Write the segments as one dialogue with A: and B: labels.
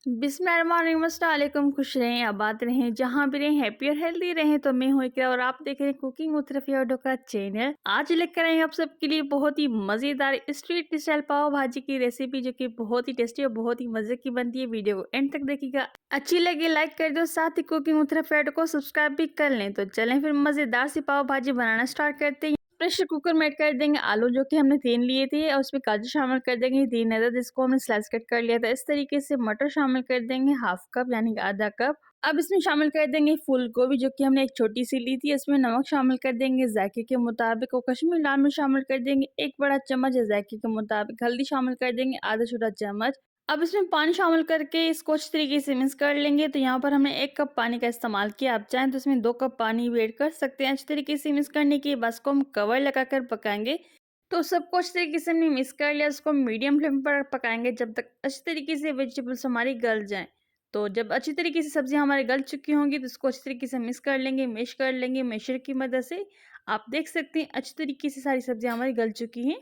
A: बिस्मिल्लाहिर्रहमानिर्रहीम। खुश रहें, आबाद रहें, जहाँ भी रहें, हैप्पी और हेल्दी रहें। तो मैं हूँ इकरा और आप देख रहे हैं कुकिंग विद रफ़िया का चैनल। आज लेकर आए हैं आप सबके लिए बहुत ही मज़ेदार स्ट्रीट स्टाइल पाव भाजी की रेसिपी, जो कि बहुत ही टेस्टी और बहुत ही मज़े की बनती है। वीडियो को एंड तक देखिएगा, अच्छी लगे लाइक कर दो, साथ ही कुकिंग विद रफ़िया को सब्सक्राइब भी कर लें। तो चलें फिर मज़ेदार सी पाव भाजी बनाना स्टार्ट करते हैं। प्रेशर कुकर में ऐड कर देंगे आलू, जो कि हमने 3 लिए थे, और उसमें काजू शामिल कर देंगे 3 अदद, जिसको हमने स्लाइस कट कर लिया था। इस तरीके से मटर शामिल कर देंगे हाफ कप यानी कि आधा कप। अब इसमें शामिल कर देंगे फूल गोभी, जो कि हमने एक छोटी सी ली थी। इसमें नमक शामिल कर देंगे जायके के मुताबिक, और कश्मीरी लाल मिर्च शामिल कर देंगे 1 बड़ा चम्मच जायके के मुताबिक। हल्दी शामिल कर देंगे आधा छोटा चम्मच। अब इसमें पानी शामिल करके इसको अच्छी तरीके से मिक्स कर लेंगे। तो यहाँ पर हमने 1 कप पानी का इस्तेमाल किया। आप चाहें तो इसमें 2 कप पानी भी ऐड कर सकते हैं। अच्छी तरीके से मिक्स करने के बाद इसको हम कवर लगाकर पकाएंगे। तो सबको अच्छी तरीके से हमने मिक्स कर लिया। इसको मीडियम फ्लेम पर पकाएंगे जब तक अच्छी तरीके से वेजिटेबल्स हमारी गल जाएं। तो जब अच्छी तरीके से सब्जियां हमारी गल चुकी होंगी तो इसको अच्छी तरीके से मिक्स कर लेंगे, मैश कर लेंगे मैशर की मदद से। आप देख सकते हैं अच्छी तरीके से सारी सब्जियां हमारी गल चुकी हैं।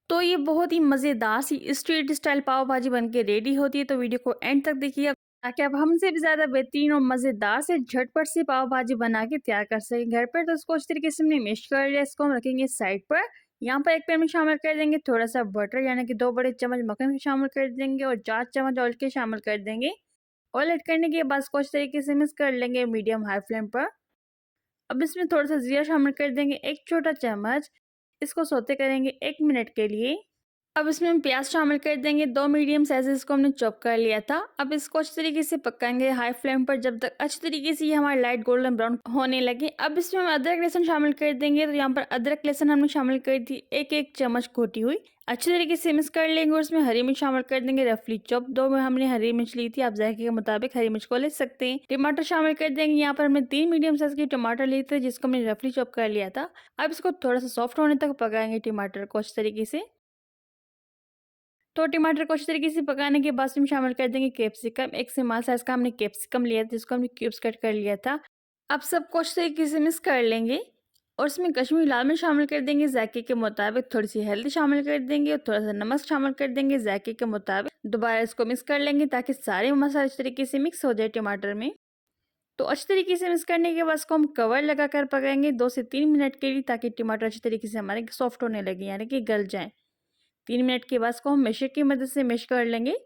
A: तो ये बहुत ही मज़ेदार सी स्ट्रीट स्टाइल पाव भाजी बनके रेडी होती है। तो वीडियो को एंड तक देखिएगा, ताकि आप हमसे भी ज़्यादा बेहतरीन और मज़ेदार से झटपट से पाव भाजी बना के तैयार कर सकें घर पर। तो इसको अच्छी तरीके से हमने मिक्स कर लिया। इसको हम रखेंगे साइड पर। यहाँ पर एक पैन में शामिल कर देंगे थोड़ा सा बटर, यानी कि 2 बड़े चम्मच मक्खन के शामिल कर देंगे, और 4 चम्मच ऑयल के शामिल कर देंगे। ऑयल ऐड करने के बाद इसको अच्छी तरीके से मिक्स कर लेंगे मीडियम हाई फ्लेम पर। अब इसमें थोड़ा सा जीरा शामिल कर देंगे 1 छोटा चम्मच। इसको सौते करेंगे 1 मिनट के लिए। अब इसमें हम प्याज शामिल कर देंगे 2 मीडियम साइज़ को हमने चॉप कर लिया था। अब इसको अच्छी तरीके से पकाएंगे हाई फ्लेम पर जब तक अच्छी तरीके से ये हमारा लाइट गोल्डन ब्राउन होने लगे। अब इसमें हम अदरक लहसुन शामिल कर देंगे। तो यहाँ पर अदरक लहसुन हमने शामिल कर दी 1-1 चम्मच घोटी हुई। अच्छी तरीके से मिक्स कर लेंगे और उसमें हरी मिर्च शामिल कर देंगे रफली चॉप। 2 में हमने हरी मिर्च ली थी, आप जायके के मुताबिक हरी मिर्च को ले सकते हैं। टमाटर शामिल कर देंगे। यहाँ पर हमने 3 मीडियम साइज के टमाटर लिए थे, जिसको हमने रफली चॉप कर लिया था। अब इसको थोड़ा सा सॉफ्ट होने तक पकाएंगे टमाटर को अच्छी तरीके से। तो टमाटर को अच्छी तरीके से पकाने के बाद इसमें शामिल कर देंगे कैप्सिकम। एक स्मॉल साइज का हमने कैप्सिकम लिया था, जिसको हमने क्यूब्स कट कर लिया था। अब सबको अच्छी तरीके से मिक्स कर लेंगे और इसमें कश्मीरी लाल मिर्च शामिल कर देंगे जायके के मुताबिक। थोड़ी सी हल्दी शामिल कर देंगे और थोड़ा सा नमक शामिल कर देंगे जायके के मुताबिक। दोबारा इसको मिक्स कर लेंगे ताकि सारे मसाले अच्छी तरीके से मिक्स हो जाए टमाटर में। तो अच्छी तरीके से मिक्स करने के बाद इसको हम कवर लगाकर पकाएंगे 2 से 3 मिनट के लिए, ताकि टमाटर अच्छी तरीके से हमारे सॉफ्ट होने लगे, यानी कि गल जाए। 3 मिनट के बाद इसको हम मैशर की मदद से मैश कर लेंगे।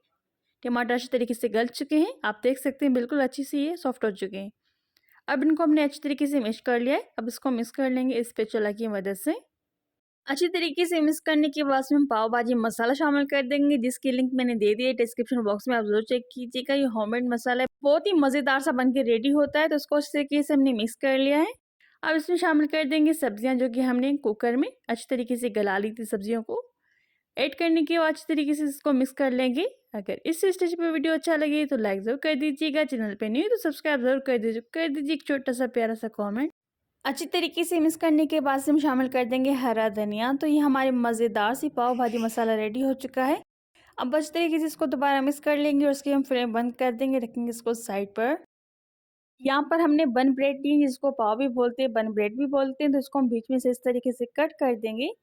A: टमाटर अच्छी तरीके से गल चुके हैं, आप देख सकते हैं बिल्कुल अच्छी से ये सॉफ्ट हो चुके हैं। अब इनको हमने अच्छी तरीके से मैश कर लिया है। अब इसको मिक्स कर लेंगे स्पैचुला की मदद से। अच्छी तरीके से मिक्स करने के बाद इसमें हम पाव भाजी मसाला शामिल कर देंगे, जिसकी लिंक मैंने दे दी है डिस्क्रिप्शन बॉक्स में, आप जरूर चेक कीजिएगा। ये होममेड मसाला है, बहुत ही मज़ेदार सा बन के रेडी होता है। तो इसको अच्छी तरीके से हमने मिक्स कर लिया है। अब इसमें शामिल कर देंगे सब्जियां, जो कि हमने कुकर में अच्छी तरीके से गला ली थी। सब्जियों को ऐड करने के बाद अच्छी तरीके से इसको मिक्स कर लेंगे। अगर इस स्टेज पे वीडियो अच्छा लगे तो लाइक जरूर कर दीजिएगा, चैनल पे न्यू है तो सब्सक्राइब जरूर कर दीजिए एक छोटा सा प्यारा सा कमेंट। अच्छी तरीके से मिक्स करने के बाद से हम शामिल कर देंगे हरा धनिया। तो ये हमारे मज़ेदार सी पाव भाजी मसाला रेडी हो चुका है। अब अच्छी तरीके से इसको दोबारा मिक्स कर लेंगे और उसकी हम फ्लेम बंद कर देंगे, रखेंगे इसको साइड पर। यहाँ पर हमने बन ब्रेड ली, जिसको पाव भी बोलते हैं, बन ब्रेड भी बोलते हैं। तो इसको हम बीच में से इस तरीके से कट कर देंगे।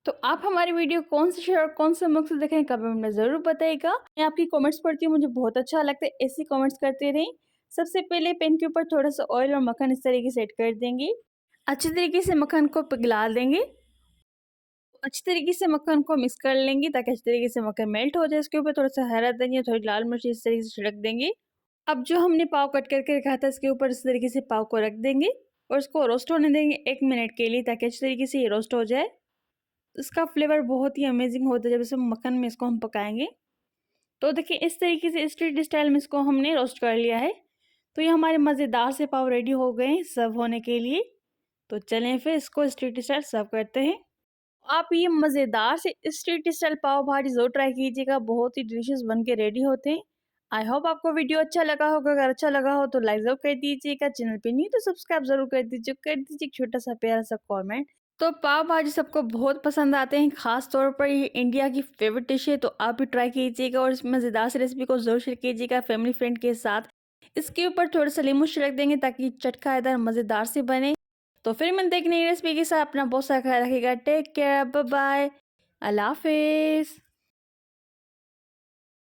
A: तो आप हमारी वीडियो कौन से शेयर और कौन से मुल्क से देख रहे हैं कमेंट में ज़रूर बताइएगा। मैं आपकी कमेंट्स पढ़ती हूँ, मुझे बहुत अच्छा लगता है, ऐसे कमेंट्स करते रहें। सबसे पहले पैन के ऊपर थोड़ा सा ऑयल और मक्खन इस तरीके से ऐड कर देंगे। अच्छी तरीके से मक्खन को पिघला देंगे। अच्छी तरीके से मक्खन को मिक्स कर लेंगे ताकि अच्छी तरीके से मक्खन मेल्ट हो जाए। इसके ऊपर थोड़ा सा हरा धनिया, थोड़ी लाल मिर्च इस तरीके से छिड़क देंगे। अब जो हमने पाव कट करके रखा था, इसके ऊपर इस तरीके से पाव को रख देंगे और इसको रोस्ट होने देंगे 1 मिनट के लिए, ताकि अच्छी तरीके से ये रोस्ट हो जाए। इसका फ्लेवर बहुत ही अमेजिंग होता है जब इसे मक्खन में इसको हम पकाएंगे। तो देखिए इस तरीके से स्ट्रीट स्टाइल में इसको हमने रोस्ट कर लिया है। तो ये हमारे मज़ेदार से पाव रेडी हो गए हैं सर्व होने के लिए। तो चलें फिर इसको स्ट्रीट स्टाइल सर्व करते हैं। आप ये मज़ेदार से स्ट्रीट स्टाइल पाव भाजी ज़रूर ट्राई कीजिएगा, बहुत ही डिलीशियस बन के रेडी होते हैं। आई होप आपको वीडियो अच्छा लगा होगा। अगर अच्छा लगा हो तो लाइक ज़रूर कर दीजिएगा, चैनल पे नहीं तो सब्सक्राइब ज़रूर कर दीजिए एक छोटा सा प्यारा सा कमेंट। तो पाव भाजी सबको बहुत पसंद आते हैं, खास तौर पर ये इंडिया की फेवरेट डिश है। तो आप भी ट्राई कीजिएगा और इस मज़ेदार से रेसिपी को ज़रूर शेयर कीजिएगा फैमिली फ्रेंड के साथ। इसके ऊपर थोड़ा सा नींबू छिड़क देंगे ताकि चटखारेदार मज़ेदार से बने। तो फिर मैं देखने नई रेसिपी के साथ अपना बहुत सारा ख्याल रखिएगा। टेक केयर, बाय बाय, अल्लाह हाफिज़।